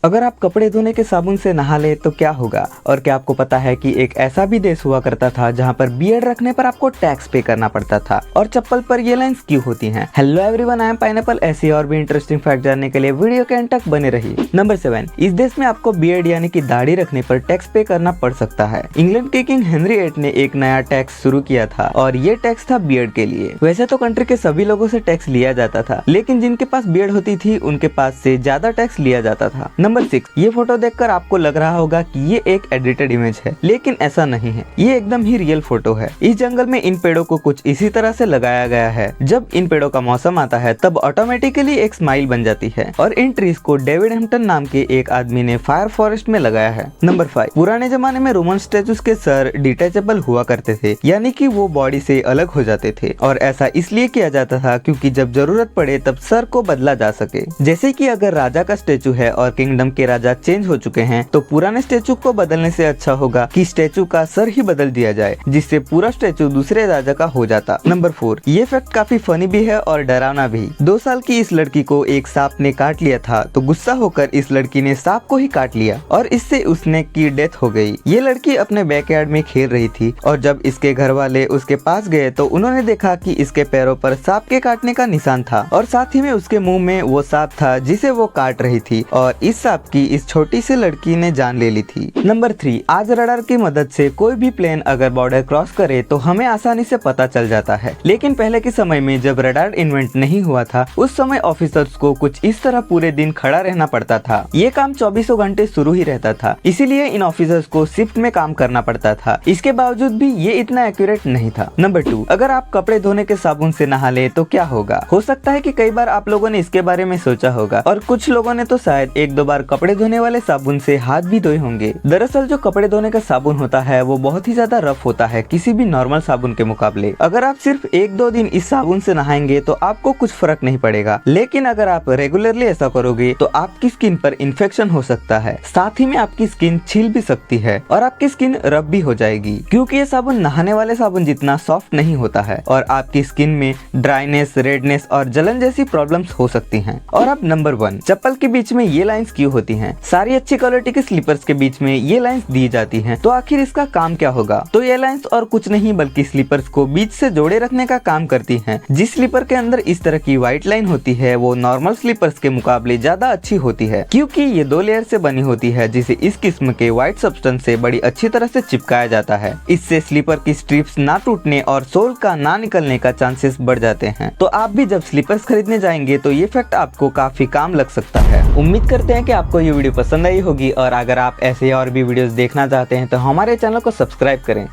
अगर आप कपड़े धोने के साबुन से नहा ले तो क्या होगा? और क्या आपको पता है कि एक ऐसा भी देश हुआ करता था जहां पर बियर्ड रखने पर आपको टैक्स पे करना पड़ता था? और चप्पल पर ये लाइंस क्यों होती हैं? Hello everyone, I am pineapple. ऐसी और भी इंटरेस्टिंग फैक्ट जानने के लिए वीडियो के एंड तक बने रहिए। नंबर 7, इस देश में आपको बियर्ड यानी कि दाढ़ी रखने पर टैक्स पे करना पड़ सकता है। इंग्लैंड के किंग हेनरी 8 ने एक नया टैक्स शुरू किया था और ये टैक्स था बियर्ड के लिए। वैसे तो कंट्री के सभी लोगों से टैक्स लिया जाता था, लेकिन जिनके पास बियर्ड होती थी उनके पास से ज्यादा टैक्स लिया जाता था। नंबर 6, ये फोटो देखकर आपको लग रहा होगा कि ये एक एडिटेड इमेज है, लेकिन ऐसा नहीं है। ये एकदम ही रियल फोटो है। इस जंगल में इन पेड़ों को कुछ इसी तरह से लगाया गया है। जब इन पेड़ों का मौसम आता है तब ऑटोमेटिकली एक स्माइल बन जाती है और इन ट्रीज को डेविड हैम्पटन नाम के एक आदमी ने फायर फॉरेस्ट में लगाया है। नंबर 5, पुराने जमाने में रोमन स्टैचूज के सर डिटैचेबल हुआ करते थे, यानी कि वो बॉडी से अलग हो जाते थे और ऐसा इसलिए किया जाता था क्योंकि जब जरूरत पड़े तब सर को बदला जा सके। जैसे कि अगर राजा का स्टैचू है और किंगडम के राजा चेंज हो चुके हैं तो पुराने स्टैचू को बदलने से अच्छा होगा कि स्टैचू का सर ही बदल दिया जाए, जिससे पूरा स्टैचू दूसरे राजा का हो जाता। नंबर 4, ये फैक्ट काफी फनी भी है और डरावना भी। 2 साल की इस लड़की को एक सांप ने काट लिया था, तो गुस्सा होकर इस लड़की ने सांप को ही काट लिया और इससे उसने की डेथ हो गई। ये लड़की अपने बैकयार्ड में खेल रही थी और जब इसके घर वाले उसके पास गए तो उन्होंने देखा कि इसके पैरों पर सांप के काटने का निशान था और साथ ही में उसके मुंह में वो सांप था जिसे वो काट रही थी और इस सांप की इस छोटी सी लड़की ने जान ले ली थी। नंबर 3, आज रडार की मदद से कोई भी प्लेन अगर बॉर्डर क्रॉस करे तो हमें आसानी से पता चल जाता है, लेकिन पहले के समय में जब रडार इन्वेंट नहीं हुआ था उस समय ऑफिसर्स को कुछ इस तरह पूरे दिन खड़ा रहना पड़ता था। ये काम 24 घंटे शुरू ही रहता था, इसीलिए इन ऑफिसर्स को शिफ्ट में काम करना पड़ता था। इसके बावजूद भी ये इतना एक्यूरेट नहीं था। नंबर 2, अगर आप कपड़े धोने के साबुन से नहा ले तो क्या होगा? हो सकता है कि कई बार आप लोगों ने इसके बारे में सोचा होगा और कुछ लोगों ने तो शायद 1-2 बार कपड़े धोने वाले साबुन से हाथ भी धोए होंगे। दरअसल जो कपड़े धोने का साबुन होता है वो बहुत ही ज्यादा रफ होता है किसी भी नॉर्मल साबुन के मुकाबले। अगर आप सिर्फ 1-2 दिन इस साबुन से नहाएंगे तो आपको कुछ फर्क नहीं पड़ेगा, लेकिन अगर आप रेगुलरली ऐसा करोगे तो आपकी स्किन पर इन्फेक्शन हो सकता है, साथ ही में आपकी स्किन छिल भी सकती है और आपकी स्किन रफ भी हो जाएगी, क्योंकि ये साबुन नहाने वाले साबुन जितना सॉफ्ट नहीं होता है और आपकी स्किन में ड्राइनेस, रेडनेस और जलन जैसी प्रॉब्लम्स हो सकती हैं। और अब नंबर 1, चप्पल के बीच में ये लाइंस क्यों होती हैं? सारी अच्छी क्वालिटी के स्लीपर्स के बीच में ये लाइंस दी जाती हैं, तो आखिर इसका काम क्या होगा? तो ये लाइंस और कुछ नहीं बल्कि स्लीपर्स को बीच से जोड़े रखने का काम करती हैं। जिस स्लीपर के अंदर इस तरह की व्हाइट लाइन होती है वो नॉर्मल स्लीपर्स के मुकाबले ज्यादा अच्छी होती है, क्योंकि ये 2 लेयर से बनी होती है जिसे इस किस्म के व्हाइट सब्सटेंस से बड़ी अच्छी तरह से चिपकाया जाता है। इससे स्लीपर की स्ट्रिप्स ना टूटने और सोल का ना निकलने का चांसेस बढ़ जाते हैं। तो आप भी जब स्लीपर्स खरीदने जाएंगे तो ये फैक्ट आपको काफी काम लग सकता है। उम्मीद करते हैं कि आपको ये वीडियो पसंद आई होगी और अगर आप ऐसे और भी वीडियोस देखना चाहते हैं तो हमारे चैनल को सब्सक्राइब करें।